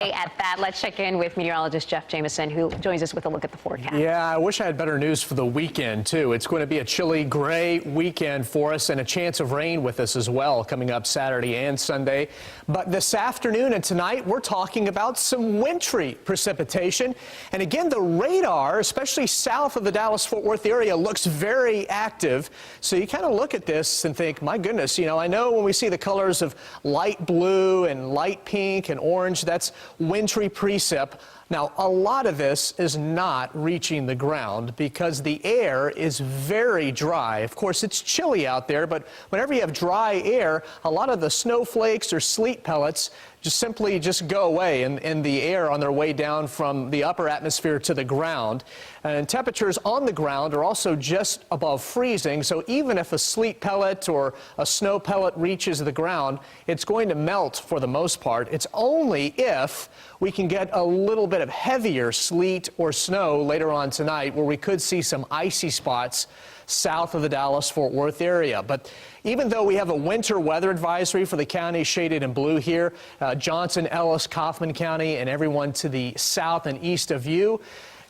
At that, let's check in with meteorologist Jeff Jameson, who joins us with a look at the forecast. Yeah, I wish I had better news for the weekend, too. It's going to be a chilly, gray weekend for us and a chance of rain with us as well coming up Saturday and Sunday. But this afternoon and tonight, we're talking about some wintry precipitation. And again, the radar, especially south of the Dallas-Fort Worth area, looks very active. So you kind of look at this and think, my goodness, I know when we see the colors of light blue and light pink and orange, that's wintry precip. Now, a lot of this is not reaching the ground because the air is very dry. Of course, it's chilly out there, but whenever you have dry air, a lot of the snowflakes or sleet pellets simply go away in the air on their way down from the upper atmosphere to the ground. And temperatures on the ground are also just above freezing, so even if a sleet pellet or a snow pellet reaches the ground, it's going to melt for the most part. It's only if we can get a little bit of heavier sleet or snow later on tonight where we could see some icy spots south of the Dallas-Fort Worth area. But even though we have a winter weather advisory for the counties shaded in blue here, Johnson, Ellis, Kaufman County, and everyone to the south and east of you,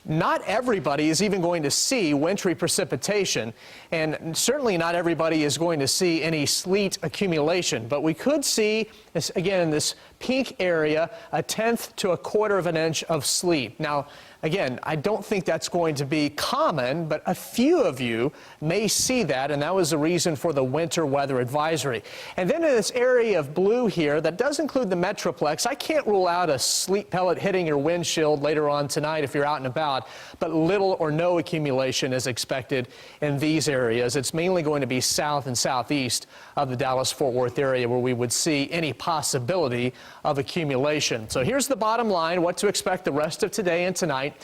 not everybody is even going to see wintry precipitation, and certainly not everybody is going to see any sleet accumulation. But we could see, again, in this pink area, 1/10 to 1/4 of an inch of sleet. Now, again, I don't think that's going to be common, but a few of you may see that, and that was the reason for the winter weather advisory. And then in this area of blue here, that does include the Metroplex. I can't rule out a sleet pellet hitting your windshield later on tonight if you're out and about, but little or no accumulation is expected in these areas. It's mainly going to be south and southeast of the Dallas-Fort Worth area where we would see any possibility of accumulation. So here's the bottom line, what to expect the rest of today and tonight.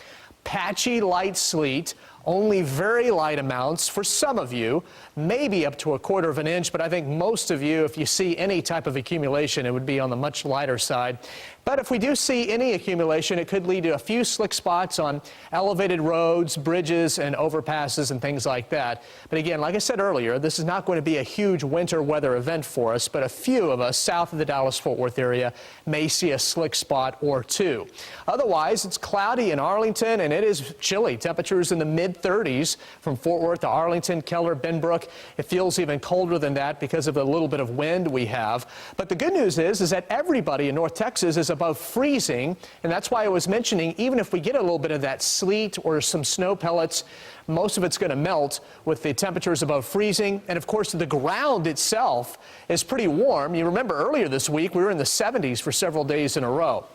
Patchy light sleet, only very light amounts for some of you, maybe up to 1/4 of an inch, but I think most of you, if you see any type of accumulation, it would be on the much lighter side. But if we do see any accumulation, it could lead to a few slick spots on elevated roads, bridges, and overpasses and things like that. But again, like I said earlier, this is not going to be a huge winter weather event for us, but a few of us south of the Dallas-Fort Worth area may see a slick spot or two. Otherwise, it's cloudy in Arlington, and it is chilly. Temperatures in the mid-30s from Fort Worth to Arlington, Keller, Benbrook. It feels even colder than that because of the little bit of wind we have. But the good news is that everybody in North Texas is above freezing, and that's why I was mentioning even if we get a little bit of that sleet or some snow pellets, most of it's going to melt with the temperatures above freezing. And of course, the ground itself is pretty warm. You remember earlier this week, we were in the 70s for several days in a row.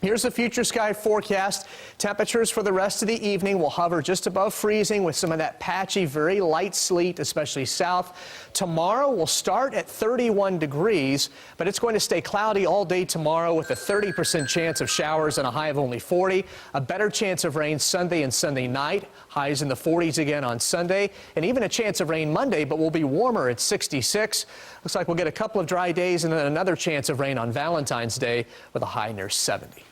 Here's the future sky forecast. Temperatures for the rest of the evening will hover just above freezing with some of that patchy, very light sleet, especially south. Tomorrow will start at 31 degrees, but it's going to stay cloudy all day tomorrow with a 30% chance of showers and a high of only 40. A better chance of rain Sunday and Sunday night. Highs in the 40s again on Sunday, and even a chance of rain Monday, but we'll be warmer at 66. Looks like we'll get a couple of dry days and then another chance of rain on Valentine's Day with a high near 70.